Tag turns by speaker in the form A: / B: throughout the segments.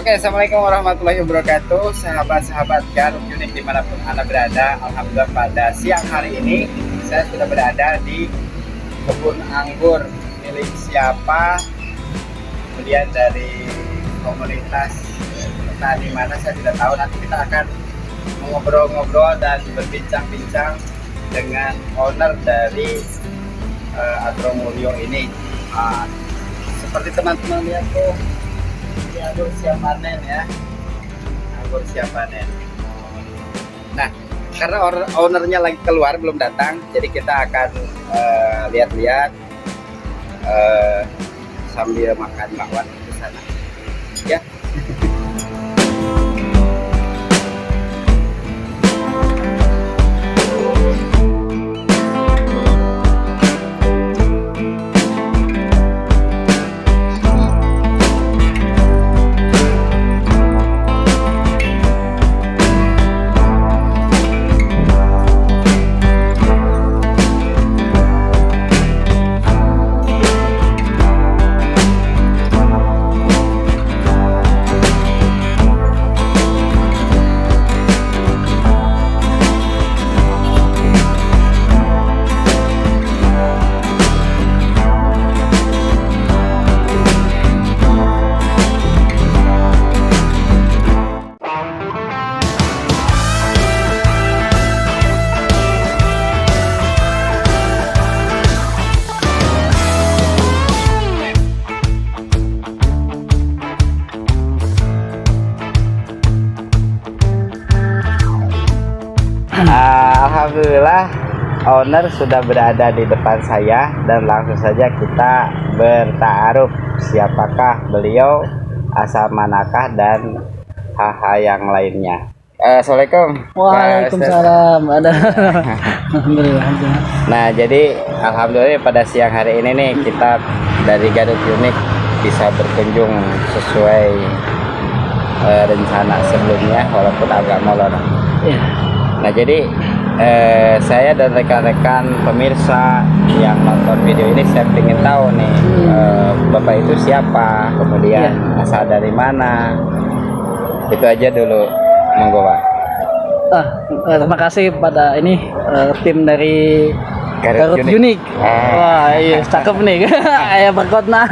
A: Oke, Assalamualaikum warahmatullahi wabarakatuh. Sahabat-sahabat Garut Unik dimanapun Anda berada. Alhamdulillah pada siang hari ini saya sudah berada di kebun anggur milik siapa, kemudian dari komunitas petani mana saya tidak tahu. Nanti kita akan mengobrol-ngobrol dan berbincang-bincang dengan owner dari Agromulyo ini. Seperti teman-teman lihat tuh, ini anggur siap panen ya, anggur siap panen. Nah, karena ownernya lagi keluar belum datang, jadi kita akan lihat-lihat sambil makan bakwan di sana ya. Alhamdulillah owner sudah berada di depan saya dan langsung saja kita bertaaruf siapakah beliau, asal manakah dan hal-hal yang lainnya. Assalamualaikum.
B: Waalaikumsalam. Ada. Alhamdulillah.
A: Nah, jadi alhamdulillah pada siang hari ini nih kita dari Garut Unik bisa berkunjung sesuai rencana sebelumnya walaupun agak molor.
B: Ya.
A: Nah, jadi saya dan rekan-rekan pemirsa yang nonton video ini, saya ingin tahu nih Bapak itu siapa, kemudian asal dari mana. Itu aja dulu, monggo Pak.
B: Terima kasih pada ini tim dari Garut Unik. Wah, iya cakep nih. Ayah berkotna.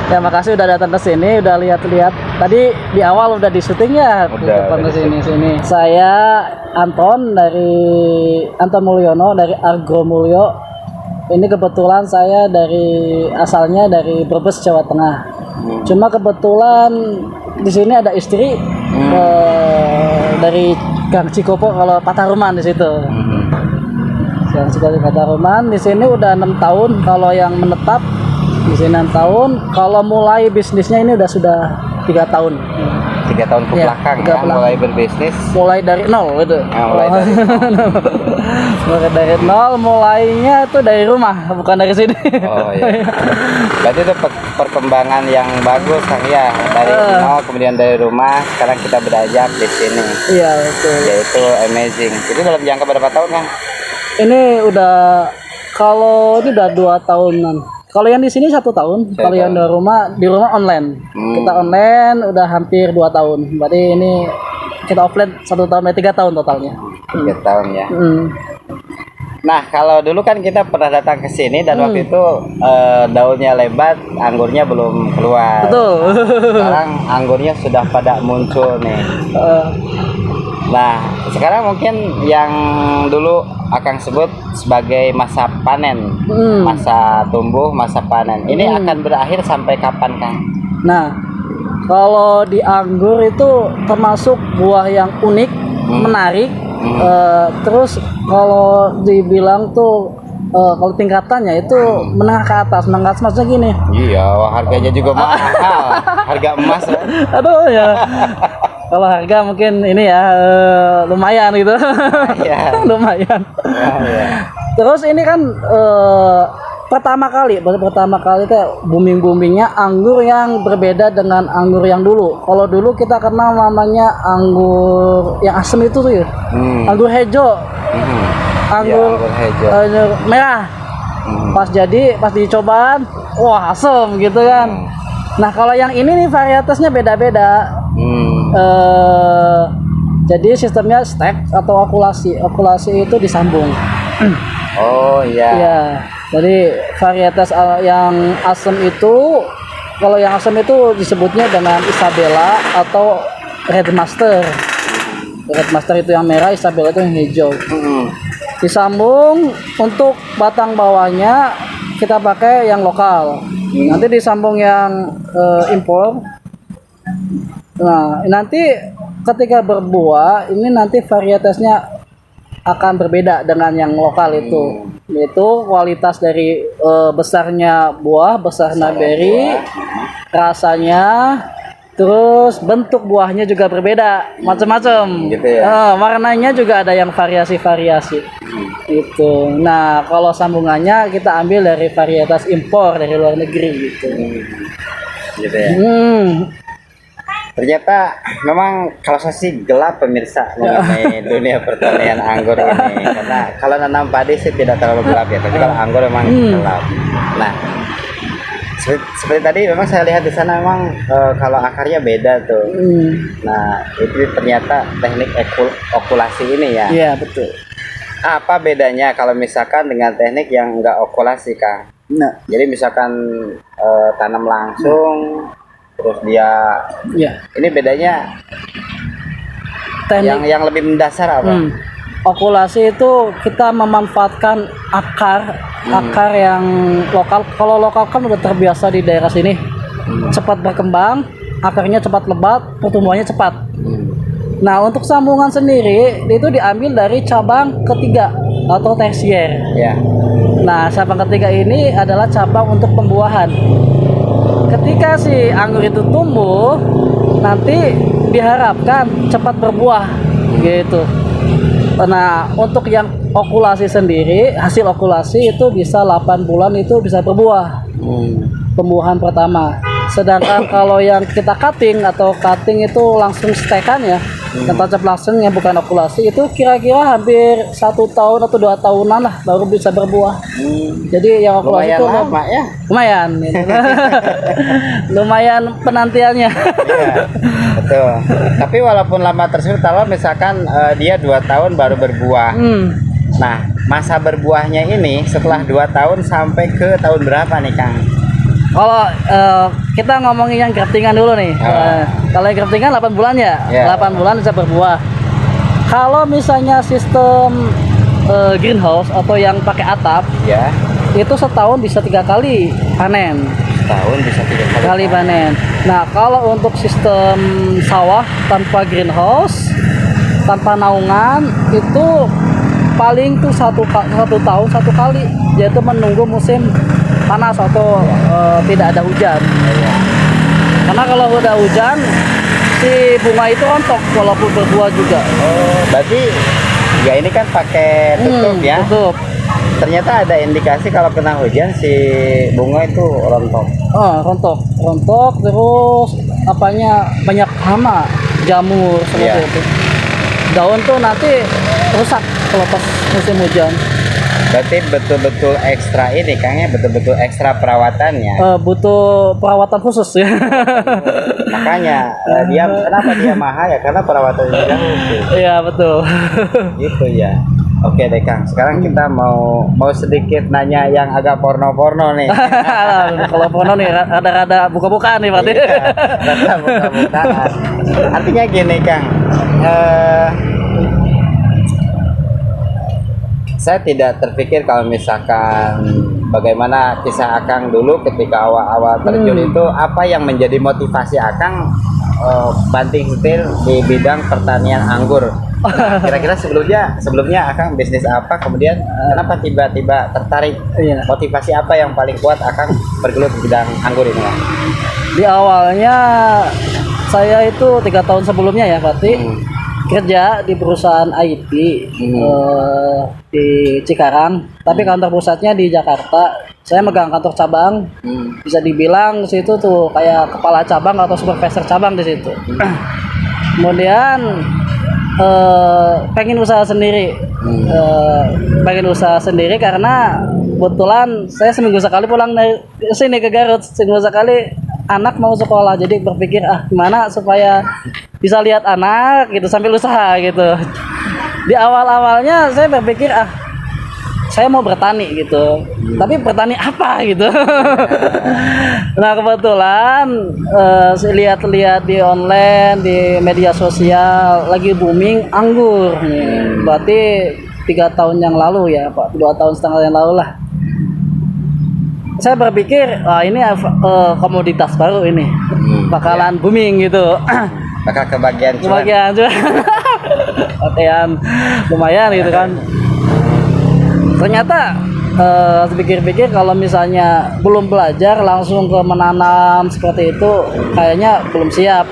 B: Terima kasih udah datang ke sini, udah lihat-lihat. Tadi di awal udah di syuting ya, datang ke sini. Saya Anton Mulyono dari Agromulyo. Ini kebetulan saya asalnya dari Brebes, Jawa Tengah. Cuma kebetulan di sini ada istri dari Gang Cikopo, kalau Pataruman di situ. Yang sekali Pataruman di sini udah 6 tahun. Kalau yang menetap di sini 6 tahun. Kalau mulai bisnisnya ini sudah 3 tahun.
A: 3 tahun ke belakang ya, mulai berbisnis.
B: Mulai dari nol gitu.
A: Mulai dari nol.
B: Mulai dari nol, mulainya itu dari rumah, bukan dari sini.
A: Oh iya. Berarti itu perkembangan yang bagus Kang ya. Dari nol kemudian dari rumah, sekarang kita beranjak di sini.
B: Iya, betul.
A: Yaitu amazing. Itu dalam jangka berapa tahun Kang?
B: Ini udah 2 tahunan. Kalau yang di sini 1 tahun. Kalau yang di rumah online. Kita online udah hampir 2 tahun. Berarti ini kita offline 1 tahun, 3 tahun totalnya.
A: 3 tahun ya. Nah, kalau dulu kan kita pernah datang ke sini dan waktu itu daunnya lebat, anggurnya belum keluar.
B: Betul.
A: Sekarang anggurnya sudah pada muncul nih. Nah, sekarang mungkin yang dulu Akang sebut sebagai masa panen, masa tumbuh, masa panen. Ini akan berakhir sampai kapan, Kang?
B: Nah, kalau di anggur itu termasuk buah yang unik, menarik. Terus kalau dibilang tuh kalau tingkatannya itu menengah ke atas, maksudnya gini.
A: Iya, harganya juga mahal, harga emas.
B: Aduh ya. Kalau harga mungkin ini ya lumayan gitu. Lumayan. Terus ini kan pertama kali itu boomingnya anggur yang berbeda dengan anggur yang dulu. Kalau dulu kita kenal namanya anggur yang asem itu tuh ya. Anggur hijau. Anggur merah. Pas dicobaan, wah asem gitu kan. Nah kalau yang ini nih varietasnya beda-beda. Jadi sistemnya stack atau okulasi. Okulasi itu disambung.
A: Oh iya.
B: Ya, jadi varietas yang asam itu, kalau yang asam itu disebutnya dengan Isabella atau Red Master. Red Master itu yang merah, Isabella itu yang hijau. Disambung untuk batang bawahnya kita pakai yang lokal. Nanti disambung yang impor. Nah, nanti ketika berbuah ini nanti varietasnya akan berbeda dengan yang lokal itu. Yaitu kualitas dari besarnya buah, besarnya berry, rasanya, terus bentuk buahnya juga berbeda, macam-macam.
A: Gitu ya.
B: Warnanya juga ada yang variasi-variasi. Itu. Nah, kalau sambungannya kita ambil dari varietas impor dari luar negeri gitu.
A: Gitu ya. Ternyata memang kalau saya sih gelap pemirsa mengenai dunia pertanian anggur ini, karena kalau nanam padi sih tidak terlalu gelap ya, tapi kalau anggur memang gelap. Nah, seperti tadi memang saya lihat di sana memang kalau akarnya beda tuh. Nah, itu ternyata teknik okulasi ini ya.
B: Iya, betul.
A: Apa bedanya kalau misalkan dengan teknik yang enggak okulasi, Kang?
B: Nah,
A: Jadi misalkan tanam langsung, terus dia, ini bedanya
B: teknik
A: yang lebih mendasar apa?
B: okulasi itu kita memanfaatkan akar yang lokal. Kalau lokal kan udah terbiasa di daerah sini, cepat berkembang, akarnya cepat lebat, pertumbuhannya cepat. Nah, untuk sambungan sendiri itu diambil dari cabang ketiga atau tersier.
A: Ya.
B: Nah, cabang ketiga ini adalah cabang untuk pembuahan. Ketika si anggur itu tumbuh, nanti diharapkan cepat berbuah gitu. Nah, untuk yang okulasi sendiri, hasil okulasi itu bisa 8 bulan itu bisa berbuah. Pembuahan pertama. Sedangkan kalau yang kita cutting itu langsung stekan ya, yang tancap langsung yang bukan okulasi itu kira-kira hampir 1 tahun atau 2 tahunan lah baru bisa berbuah. Jadi yang okulasi
A: Lumayan
B: itu
A: lama ya.
B: lumayan gitu. Lumayan penantiannya.
A: Iya, betul. Tapi walaupun lama tersebut, kalau misalkan dia 2 tahun baru berbuah. Nah, masa berbuahnya ini setelah 2 tahun sampai ke tahun berapa nih, Kang?
B: Kalau kita ngomongin yang graftingan dulu nih. Kalau yang graftingan 8 bulan ya. 8 bulan bisa berbuah. Kalau misalnya sistem greenhouse atau yang pakai atap,
A: Ya.
B: itu setahun bisa 3 kali panen.
A: Setahun bisa 3
B: Kali panen. Nah, kalau untuk sistem sawah tanpa greenhouse, tanpa naungan, itu paling tuh satu tahun 1 kali, yaitu menunggu musim panas atau tidak ada hujan. Karena kalau udah hujan, si bunga itu rontok walaupun berbuah juga.
A: Oh, berarti ya ini kan pakai tutup ya.
B: Tutup.
A: Ternyata ada indikasi kalau kena hujan si bunga itu rontok.
B: Rontok terus apanya banyak hama, jamur seperti itu. Daun tuh nanti rusak kalau pas musim hujan.
A: Berarti betul-betul ekstra ini, Kang, ya, betul-betul ekstra perawatannya.
B: Butuh perawatan khusus ya.
A: Makanya kenapa dia mahal ya, karena perawatannya jauh.
B: Iya betul.
A: Gitu ya. Oke deh, Kang. Sekarang kita mau sedikit nanya yang agak porno-porno nih.
B: Kalau porno nih rada-rada buka-bukaan nih berarti.
A: Iya, rada buka-bukaan. Artinya gini, Kang. Saya tidak terpikir kalau misalkan bagaimana kisah Akang dulu ketika awal-awal terjun itu, apa yang menjadi motivasi Akang banting setir di bidang pertanian anggur. Nah, kira-kira sebelumnya Akang bisnis apa, kemudian kenapa tiba-tiba tertarik? Motivasi apa yang paling kuat Akang bergelut di bidang anggur ini?
B: Di awalnya saya itu 3 tahun sebelumnya ya berarti kerja di perusahaan IT di Cikarang, tapi kantor pusatnya di Jakarta. Saya megang kantor cabang, bisa dibilang situ tuh kayak kepala cabang atau supervisor cabang di situ. Kemudian pengen usaha sendiri, karena kebetulan saya seminggu sekali pulang dari sini ke Garut, seminggu sekali anak mau sekolah, jadi berpikir gimana supaya bisa lihat anak gitu sambil usaha gitu. Di awalnya saya berpikir saya mau bertani gitu, tapi bertani apa gitu. Nah kebetulan saya lihat-lihat di online, di media sosial lagi booming anggur nih. Berarti 3 tahun yang lalu ya Pak, 2 tahun setengah yang lalu lah. Saya berpikir ini komoditas baru ini bakalan booming gitu.
A: Bakal kebagian
B: juga pakaian lumayan gitu kan. Ternyata pikir-pikir kalau misalnya belum belajar langsung ke menanam seperti itu kayaknya belum siap,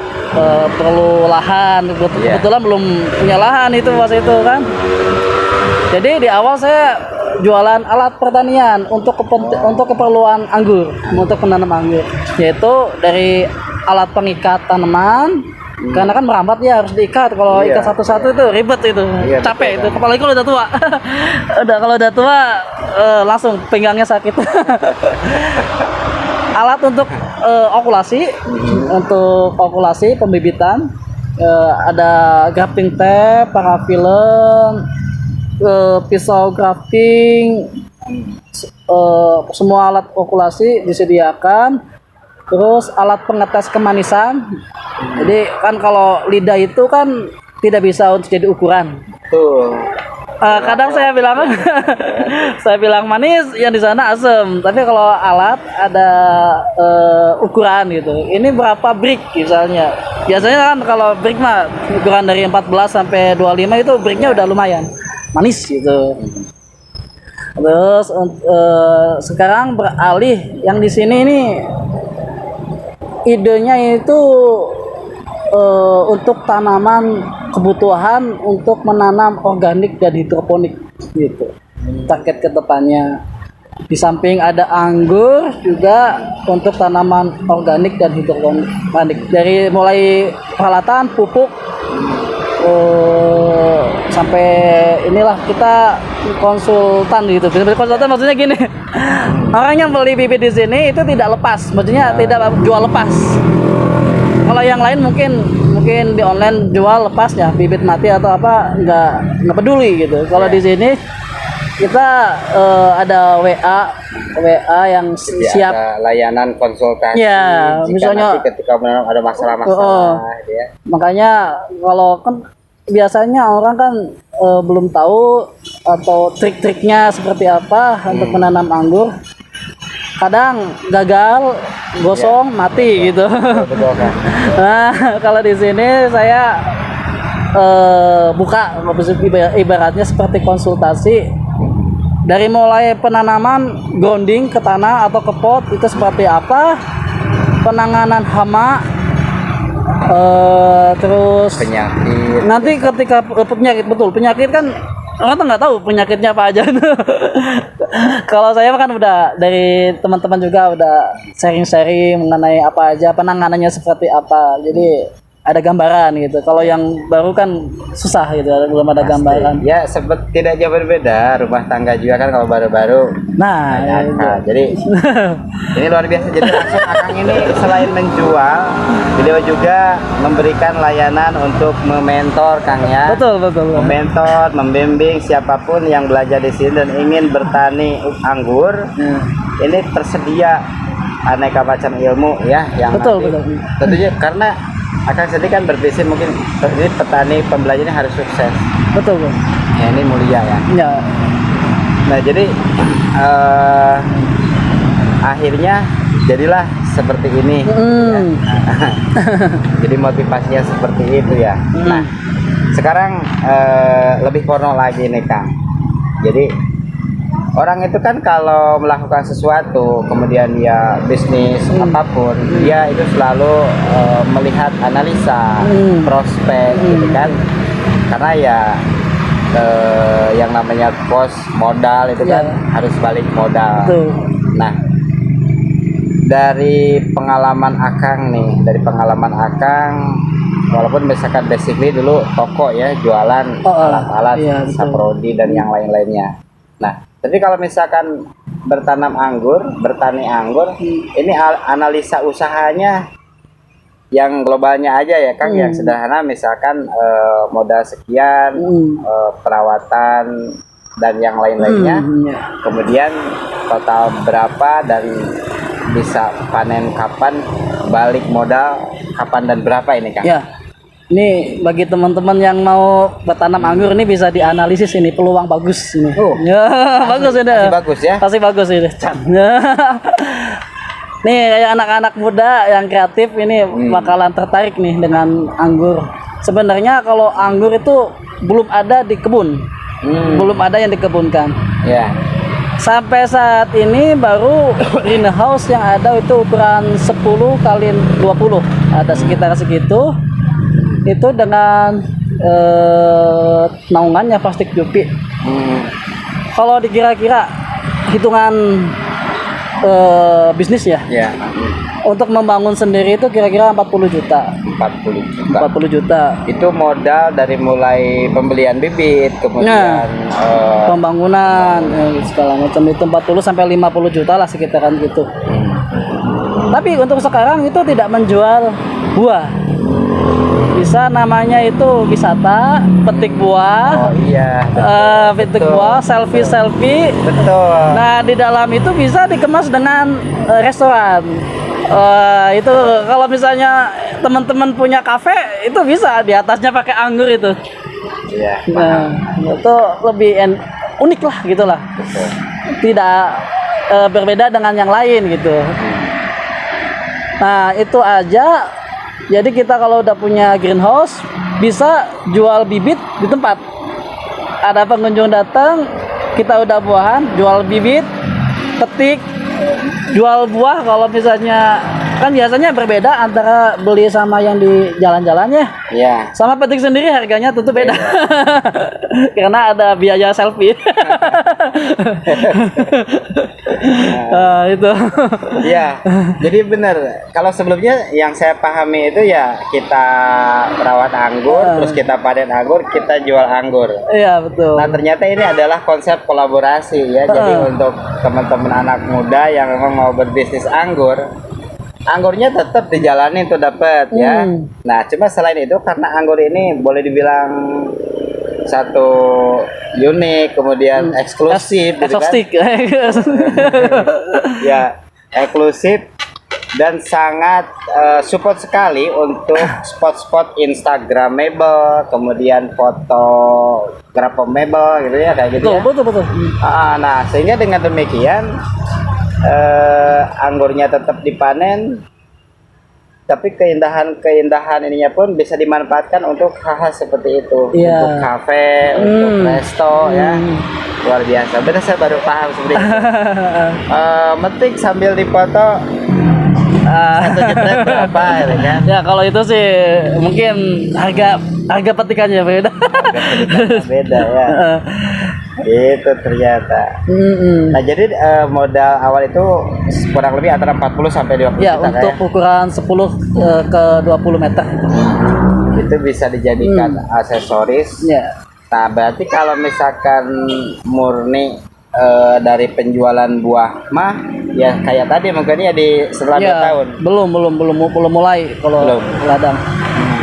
B: perlu lahan. Kebetulan belum punya lahan itu pas itu kan. Jadi di awal saya jualan alat pertanian untuk keperluan anggur, untuk menanam anggur, yaitu dari alat pengikat tanaman. Karena kan merambat ya harus diikat. Kalau ikat satu-satu itu ribet itu, capek itu. Apalagi kalau udah tua. Kalau udah tua langsung pinggangnya sakit. Alat untuk okulasi, untuk okulasi pembibitan, ada grafting tape, parafilm, pisau grafting, semua alat okulasi disediakan. Terus alat pengetes kemanisan. Jadi kan kalau lidah itu kan tidak bisa untuk jadi ukuran.
A: Tuh.
B: Kadang saya bilang saya bilang manis, yang di sana asam. Tapi kalau alat ada ukuran gitu. Ini berapa brick misalnya. Biasanya kan kalau brick mah ukuran dari 14 sampai 25 itu bricknya udah lumayan manis gitu. Terus sekarang beralih yang di sini nih, idenya itu untuk tanaman kebutuhan untuk menanam organik dan hidroponik gitu. Target kedepannya di samping ada anggur juga untuk tanaman organik dan hidroponik, dari mulai peralatan pupuk sampai inilah kita konsultan gitu. Konsultan maksudnya gini, orang yang beli bibit di sini itu tidak lepas, maksudnya tidak jual lepas. Kalau yang lain mungkin di online jual lepas ya, bibit mati atau apa nggak peduli gitu. Kalau di sini kita ada WA yang siap,
A: ada layanan konsultasi.
B: Ya, misalnya
A: nanti ketika menanam ada masalah-masalah ya.
B: Makanya kalau kan biasanya orang kan belum tahu atau trik-triknya seperti apa untuk menanam anggur. Kadang gagal, gosong, mati gitu.
A: Betul kan.
B: Nah, kalau di sini saya buka ibaratnya seperti konsultasi dari mulai penanaman grounding ke tanah atau ke pot itu seperti apa, penanganan hama, terus
A: penyakit.
B: Nanti ketika penyakit kan orang tuh nggak tahu penyakitnya apa aja. Kalau saya kan udah dari teman-teman juga udah sharing-sharing mengenai apa aja, penanganannya seperti apa, jadi ada gambaran gitu. Kalau yang baru kan susah gitu, belum ada gambaran.
A: Ya tidak jauh berbeda rumah tangga juga kan kalau baru-baru.
B: Nah,
A: jadi ini luar biasa. Jadi langsung Akang ini selain menjual, beliau juga memberikan layanan untuk mementor Kang ya.
B: Betul.
A: Mementor, membimbing siapapun yang belajar di sini dan ingin bertani anggur. Ini tersedia aneka macam ilmu ya yang
B: betul.
A: Tentunya karena Akang sendiri kan bervisi mungkin ini petani pembelajarnya harus sukses.
B: Betul.
A: Ya ini mulia ya.
B: Ya.
A: Nah jadi akhirnya jadilah seperti ini. Ya. Jadi motivasinya seperti itu ya. Nah sekarang lebih porno lagi nih Kang. Jadi orang itu kan kalau melakukan sesuatu kemudian dia bisnis apapun, dia itu selalu melihat analisa prospek gitu kan, karena ya yang namanya cost modal itu kan harus balik modal. Nah dari pengalaman Akang walaupun misalkan basically dulu toko ya jualan alat-alat saprodi dan yang lain-lainnya. Nah tapi kalau misalkan bertanam anggur, bertani anggur, ini analisa usahanya yang globalnya aja ya Kang, yang sederhana misalkan modal sekian, perawatan dan yang lain-lainnya, kemudian total berapa dan bisa panen kapan, balik modal kapan dan berapa ini Kang?
B: Ya, ini bagi teman-teman yang mau bertanam anggur ini bisa dianalisis ini peluang bagus ini.
A: Oh,
B: ya, bagus ini.
A: Pasti bagus ya.
B: Pasti bagus ini. Nih kayak anak-anak muda yang kreatif ini bakalan tertarik nih dengan anggur. Sebenarnya kalau anggur itu belum ada di kebun, belum ada yang dikebunkan.
A: Ya.
B: Sampai saat ini baru greenhouse yang ada itu ukuran 10 kali 20, ada sekitar segitu. Itu dengan naungannya plastik jupi. Kalau dikira-kira hitungan bisnis ya. Untuk membangun sendiri itu kira-kira 40 juta. 40 juta.
A: Itu modal dari mulai pembelian bibit, kemudian
B: pembangunan segala macam itu 40 sampai 50 juta lah sekitaran gitu. Tapi untuk sekarang itu tidak menjual buah. Bisa namanya itu wisata petik buah.
A: Oh iya.
B: Petik buah, selfie.
A: Betul.
B: Nah di dalam itu bisa dikemas dengan restoran. Itu kalau misalnya teman-teman punya kafe itu bisa di atasnya pakai anggur itu.
A: Iya.
B: Nah itu lebih unik lah gitulah.
A: Betul.
B: Tidak berbeda dengan yang lain gitu. Nah itu aja. Jadi kita kalau udah punya greenhouse bisa jual bibit di tempat. Ada pengunjung datang, kita udah buahan, jual bibit, petik, jual buah. Kalau misalnya kan biasanya berbeda antara beli sama yang di jalan-jalan ya.
A: Iya.
B: Sama petik sendiri harganya tentu beda. Karena ada biaya selfie. Itu.
A: Iya. Jadi benar. Kalau sebelumnya yang saya pahami itu ya kita merawat anggur, terus kita panen anggur, kita jual anggur.
B: Iya betul.
A: Nah ternyata ini adalah konsep kolaborasi ya. Jadi untuk teman-teman anak muda yang memang mau berbisnis anggur, anggurnya tetap dijalanin tuh dapat ya. Nah cuma selain itu karena anggur ini boleh dibilang satu unik, kemudian eksklusif, gitu kan? Ya eksklusif dan sangat support sekali untuk spot-spot Instagramable, kemudian fotograferable gitu ya kayak gitu.
B: Betul.
A: Nah sehingga dengan demikian anggurnya tetap dipanen, tapi keindahan ininya pun bisa dimanfaatkan untuk hal-hal seperti itu, untuk kafe, untuk resto ya, luar biasa. Benar, saya baru paham seperti itu. Metik sambil dipoto satu jepret berapa ya kan?
B: Ya kalau itu sih mungkin harga petikannya beda.
A: Beda ya. Itu ternyata. Nah jadi modal awal itu kurang lebih antara 40 sampai 20
B: ya,
A: juta
B: untuk ukuran 10 ke 20 meter.
A: Itu bisa dijadikan aksesoris.
B: Ya.
A: Nah berarti kalau misalkan murni dari penjualan buah mah ya kayak tadi mungkin ya di setelah 2 tahun. Belum
B: mulai kalau ladang.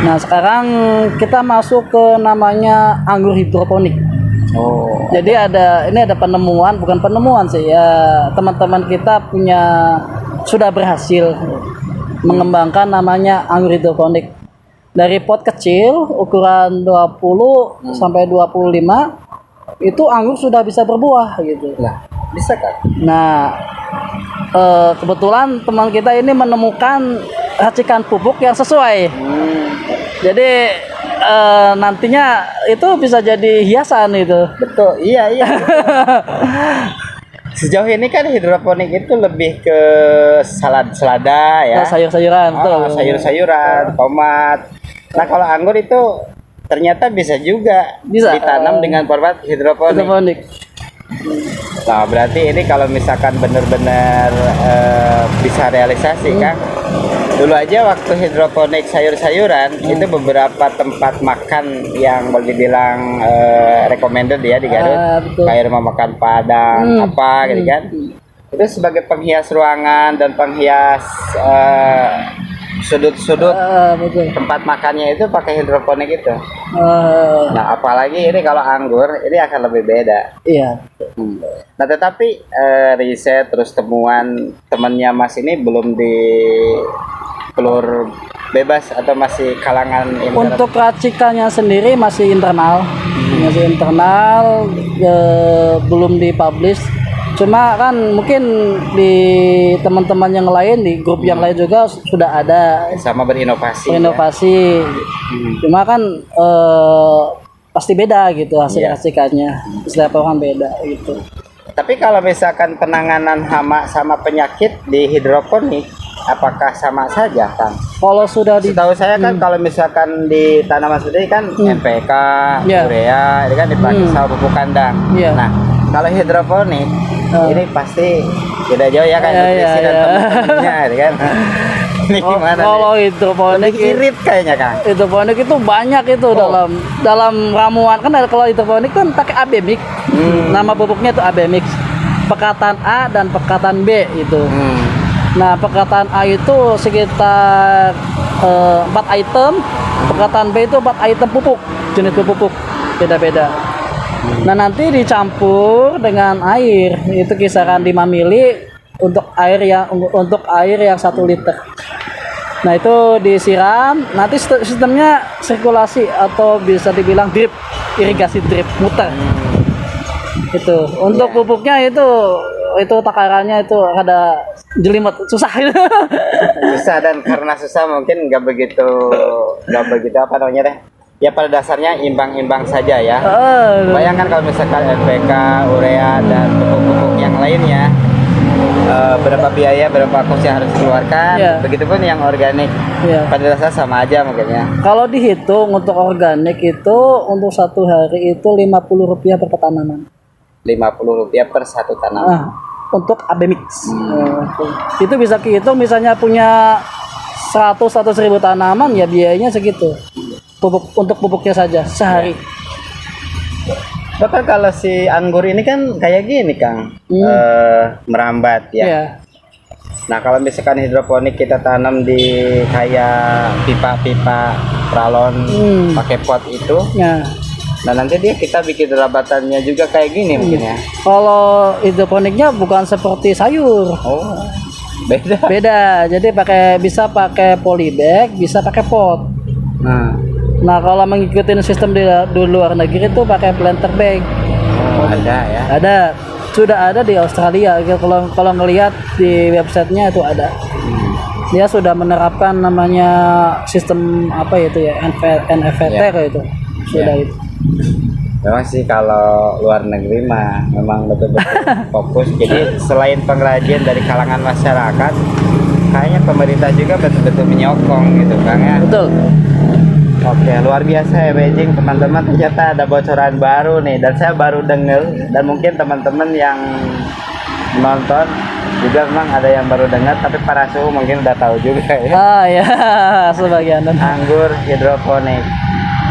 B: Nah sekarang kita masuk ke namanya anggur hidroponik. Jadi ini ada penemuan, bukan penemuan sih ya, teman-teman kita sudah berhasil mengembangkan namanya anggur hidroponik. Dari pot kecil ukuran 20 sampai 25 itu anggur sudah bisa berbuah gitu.
A: Nah, bisa kan?
B: Nah, kebetulan teman kita ini menemukan racikan pupuk yang sesuai. Jadi nantinya itu bisa jadi hiasan itu.
A: Betul, iya. Sejauh ini kan hidroponik itu lebih ke selada ya.
B: Sayur-sayuran, betul.
A: Sayur-sayuran, tomat. Nah, kalau anggur itu ternyata bisa juga ditanam dengan format hidroponik. Nah, berarti ini kalau misalkan benar-benar bisa realisasi kan. Dulu aja waktu hidroponik sayur-sayuran itu beberapa tempat makan yang boleh dibilang recommended ya di Garut. Kayak rumah makan Padang gitu kan. Itu sebagai penghias ruangan dan penghias sudut-sudut
B: Betul.
A: tempat makannya itu pakai hidroponik itu.
B: Eh,
A: Nah, apalagi ini kalau anggur ini akan lebih beda.
B: iya.
A: Nah, tetapi riset terus temuan temannya Mas ini belum di pelur bebas atau masih kalangan internal?
B: Untuk racikannya sendiri masih internal, belum dipublish. Cuma kan mungkin di teman-teman yang lain, di grup yang lain juga sudah ada
A: Sama berinovasi.
B: inovasi. Cuma kan pasti beda gitu hasil
A: Iya.
B: racikannya. Setiap orang beda gitu.
A: Tapi kalau misalkan penanganan hama sama penyakit di hidroponik, apakah sama saja, Kang?
B: Kalau sudah di
A: Setahu saya kan kalau misalkan di tanaman sendiri kan NPK,
B: Iya.
A: urea, ini kan dipakai sama pupuk kandang.
B: Iya.
A: Nah, kalau hidroponik ini pasti beda jauh ya kan
B: Iya,
A: nutrisi
B: iya,
A: dan
B: iya.
A: teman-temannya, ya kan? Ini gimana
B: kalau
A: nih?
B: hidroponik
A: Lebih irit kayaknya, Kang.
B: hidroponik itu banyak itu dalam ramuan kan. Kalau hidroponik kan pakai AB mix. Nama pupuknya itu AB mix. Pekatan A dan pekatan B itu. Nah, pekatan A itu sekitar 4 item, pekatan B itu 4 item pupuk, jenis pupuk beda-beda. Nah, nanti dicampur dengan air, itu kisaran 5 mili untuk air yang 1 liter. Nah, itu disiram, nanti sistemnya sirkulasi atau bisa dibilang drip, irigasi drip muter. Itu untuk pupuknya itu takarannya itu ada jelimet, susah.
A: Susah, dan karena susah mungkin nggak begitu apa namanya deh. Ya pada dasarnya imbang-imbang saja ya. Bayangkan kalau misalkan NPK, urea dan pupuk-pupuk yang lainnya, berapa biaya, berapa kos yang harus dikeluarkan.
B: Iya.
A: Begitupun yang organik,
B: Iya.
A: pada dasarnya sama aja mungkin ya.
B: Kalau dihitung untuk organik itu untuk 1 hari itu Rp50 per tanaman.
A: Rp50 per satu tanaman.
B: Untuk AB mix. Itu bisa dihitung misalnya punya 100 ribu tanaman ya biayanya segitu. Untuk pupuknya saja sehari.
A: Bahkan kalau si anggur ini kan kayak gini, Kang, merambat ya.
B: Iya.
A: Nah, kalau misalkan hidroponik kita tanam di kayak pipa-pipa pralon pakai pot itu,
B: Ya.
A: nah nanti kita bikin rambatannya juga kayak gini mungkin ya.
B: Kalau hidroponiknya bukan seperti sayur.
A: Oh, beda.
B: Beda. Jadi bisa pakai polybag, bisa pakai pot. Nah, kalau mengikuti sistem di luar negeri itu pakai planter bag.
A: Oh, ada ya.
B: Ada, sudah ada di Australia. Kalau ngelihat di websitenya itu ada. Dia sudah menerapkan namanya sistem apa itu ya, NFT itu. Sudah itu.
A: Memang sih kalau luar negeri mah memang betul-betul fokus. Jadi selain pengrajin dari kalangan masyarakat, kayaknya pemerintah juga betul-betul menyokong gitu, Kang ya.
B: Betul.
A: Oke, luar biasa ya Beijing, teman-teman. Ternyata ada bocoran baru nih, dan saya baru dengar, dan mungkin teman-teman yang menonton juga memang ada yang baru dengar, tapi para suhu mungkin udah tahu juga ya.
B: Ya, sebagian.
A: Anggur hidroponik.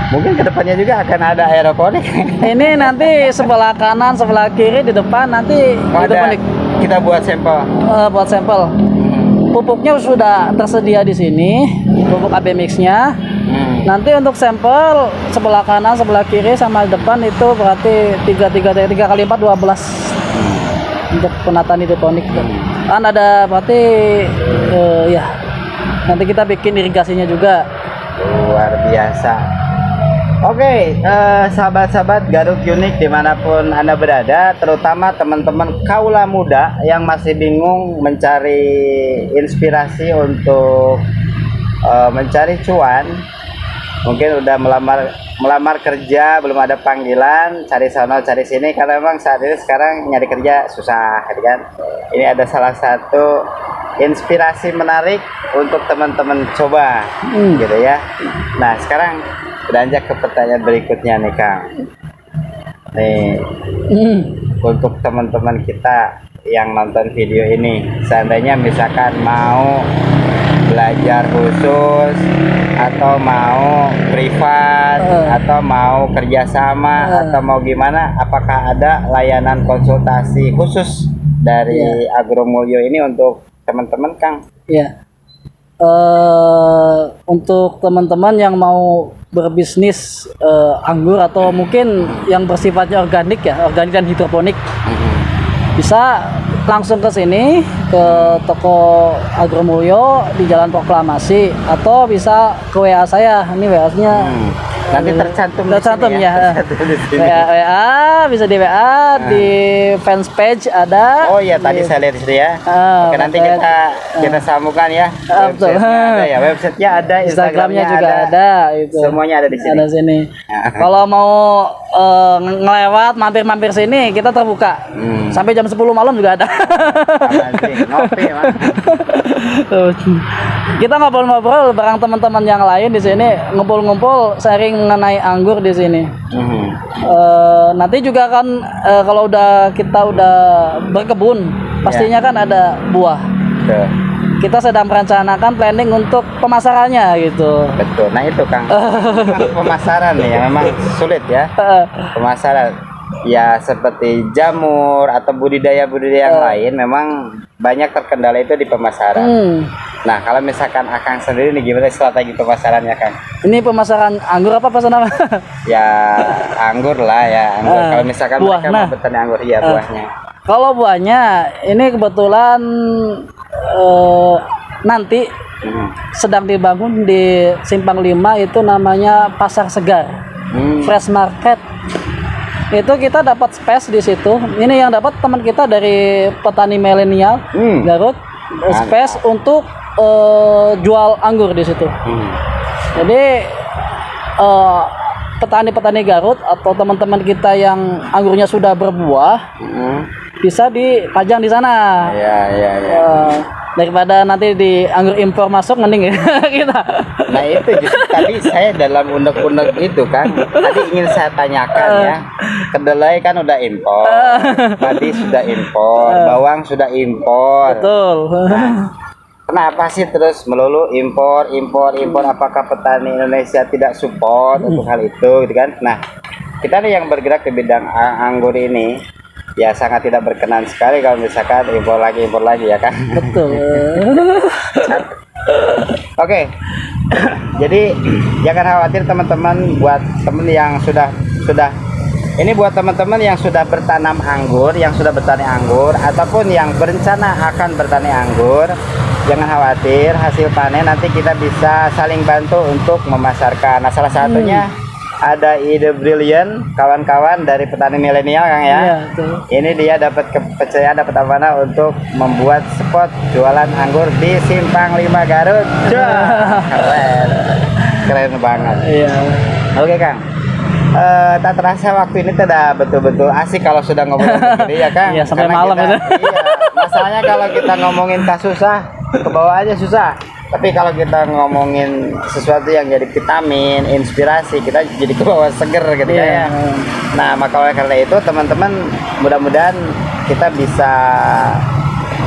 A: Mungkin kedepannya juga akan ada aeroponik.
B: Ini nanti sebelah kanan, sebelah kiri, di depan nanti hidroponik.
A: Kita buat sampel.
B: Buat sampel. Pupuknya sudah tersedia di sini, pupuk AB mix-nya. Nanti untuk sampel sebelah kanan, sebelah kiri sama depan itu berarti 3 kali 4 12 untuk penataan hidroponik. Kan ada berarti ya nanti kita bikin irigasinya juga.
A: Luar biasa. Oke, sahabat-sahabat Garut Unik dimanapun Anda berada, terutama teman-teman kaula muda yang masih bingung mencari inspirasi untuk mencari cuan. Mungkin udah melamar kerja, belum ada panggilan, cari sana cari sini, karena memang saat ini sekarang nyari kerja susah kan. Ini ada salah satu inspirasi menarik untuk teman-teman coba gitu ya. Nah, sekarang beranjak ke pertanyaan berikutnya nih, Kang. Nih, untuk teman-teman kita yang nonton video ini, seandainya misalkan mau belajar khusus atau mau privat atau mau kerjasama atau mau gimana, apakah ada layanan konsultasi khusus dari Agromulyo ini untuk teman-teman Kang?
B: Ya. Untuk teman-teman yang mau berbisnis anggur atau mungkin yang bersifatnya organik ya, organik dan hidroponik, bisa langsung ke sini ke toko Agromulyo di Jalan Proklamasi, atau bisa ke WA saya. Ini WA-nya
A: nanti tercantum
B: ya. WA bisa di WA di fans page ada.
A: Oh iya, tadi saya lihat di situ ya. Oke, nanti kita sambungkan ya.
B: Betul.
A: Ada ya, websitenya ada,
B: Instagramnya juga ada. Itu
A: semuanya ada di sini.
B: Ada sini. Kalau mau ngelewat mampir sini, kita terbuka sampai jam 10 malam juga ada.
A: Ngopi, Mas.
B: Kita ngobrol-ngobrol bareng teman-teman yang lain di sini, ngumpul-ngumpul sharing mengenai anggur di sini. Nanti juga kan kalau kita udah berkebun, pastinya kan ada buah. Kita sedang merencanakan planning untuk pemasarannya gitu.
A: Betul. Nah itu Kang, pemasaran nih yang memang sulit ya. Pemasaran ya seperti jamur atau budidaya yang lain memang banyak terkendala itu di pemasaran. Nah kalau misalkan Akang sendiri nih, gimana strategi pemasarannya Kang?
B: Ini pemasaran anggur apa nama?
A: Ya anggur lah ya, anggur. Kalau misalkan
B: buah,
A: mereka mau bertani anggur, ya buahnya.
B: Kalau buahnya ini kebetulan nanti sedang dibangun di Simpang 5, itu namanya Pasar Segar, Fresh Market. Itu kita dapat space di situ. Ini yang dapat teman kita dari petani milenial Garut, space untuk jual anggur di situ. Jadi petani-petani Garut atau teman-teman kita yang anggurnya sudah berbuah bisa dipajang di sana. Daripada nanti di anggur impor masuk, mending kita.
A: Nah itu justru tadi saya dalam unek-unek itu kan, tadi ingin saya tanyakan ya, kedelai kan udah impor, padi sudah impor, bawang sudah impor.
B: Betul.
A: Nah, kenapa sih terus melulu impor? Apakah petani Indonesia tidak support untuk hal itu, gitu kan? Nah, kita nih yang bergerak di bidang anggur ini, ya sangat tidak berkenan sekali kalau misalkan impor lagi ya kan.
B: Betul.
A: Oke. Jadi jangan khawatir teman-teman, buat teman yang sudah ini buat teman-teman yang sudah bertanam anggur, yang sudah bertani anggur ataupun yang berencana akan bertani anggur, jangan khawatir, hasil panen nanti kita bisa saling bantu untuk memasarkan. Nah, salah satunya ada ide brilian kawan-kawan dari petani milenial Kang ya. Ini dia dapat kepercayaan, dapat amanah untuk membuat spot jualan anggur di Simpang 5 Garut. Keren banget. Oke Kang. Tak terasa waktu ini tidak betul-betul asik kalau sudah ngomongin begini ya Kang.
B: Sampai malam itu.
A: Masalahnya kalau kita ngomongin susah, ke bawah aja susah. Tapi kalau kita ngomongin sesuatu yang jadi vitamin, inspirasi, kita jadi ke bawah seger gitu ya. Nah, maka oleh karena itu teman-teman, mudah-mudahan kita bisa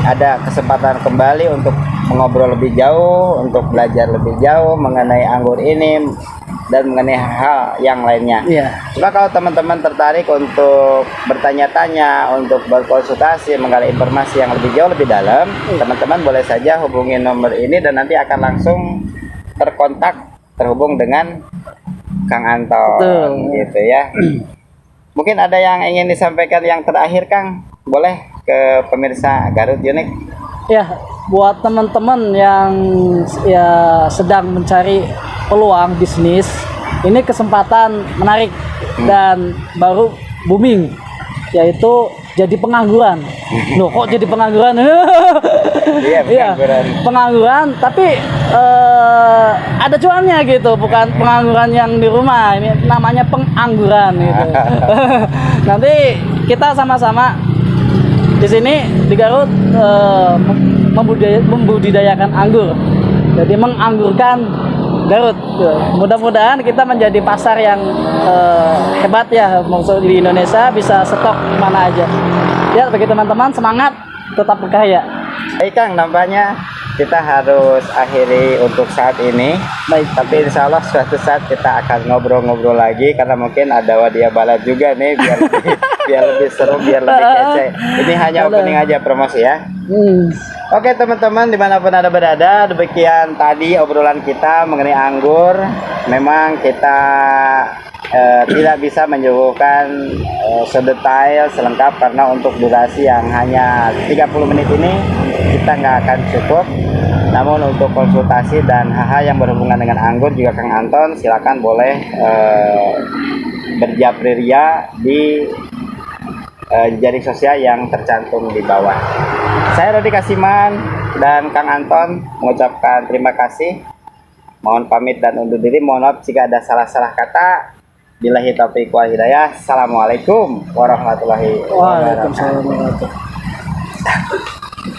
A: ada kesempatan kembali untuk mengobrol lebih jauh, untuk belajar lebih jauh mengenai anggur ini dan mengenai hal yang lainnya. Cuma kalau teman-teman tertarik untuk bertanya-tanya, untuk berkonsultasi, menggali informasi yang lebih jauh, lebih dalam, teman-teman boleh saja hubungi nomor ini dan nanti akan langsung terhubung dengan Kang Anton. Gitu ya. Mungkin ada yang ingin disampaikan yang terakhir Kang, boleh ke pemirsa Garut Unik.
B: Ya, buat teman-teman yang sedang mencari peluang bisnis, ini kesempatan menarik dan baru booming, yaitu jadi pengangguran. Loh, kok jadi pengangguran? Iya, pengangguran, tapi ada cuannya gitu, bukan pengangguran yang di rumah. Ini namanya pengangguran gitu. Nanti kita sama-sama di sini di Garut membudidayakan anggur. Jadi menganggurkan Garut. Mudah-mudahan kita menjadi pasar yang hebat ya, maksud di Indonesia bisa stok mana aja. Ya, bagi teman-teman semangat, tetap berkarya.
A: Baik Kang, nampaknya kita harus akhiri untuk saat ini.
B: Baik.
A: Tapi insya Allah suatu saat kita akan ngobrol-ngobrol lagi karena mungkin ada wadia balat juga nih biar lebih, biar lebih seru, biar lebih kece. Ini hanya opening aja, promosi ya. Oke teman-teman, dimanapun Anda berada, demikian tadi obrolan kita mengenai anggur. Memang kita tidak bisa menyuguhkan sedetail selengkap karena untuk durasi yang hanya 30 menit ini kita nggak akan cukup. Namun untuk konsultasi dan hal-hal yang berhubungan dengan anggur juga Kang Anton silakan boleh berjapri ria di jaring sosial yang tercantum di bawah. Saya Rodi Kasiman dan Kang Anton mengucapkan terima kasih. Mohon pamit dan undur diri. Mohon maaf jika ada salah-salah kata. Billahi taufiq wal hidayah. Assalamualaikum warahmatullahi wabarakatuh.
B: Waalaikumsalam warahmatullahi wabarakatuh.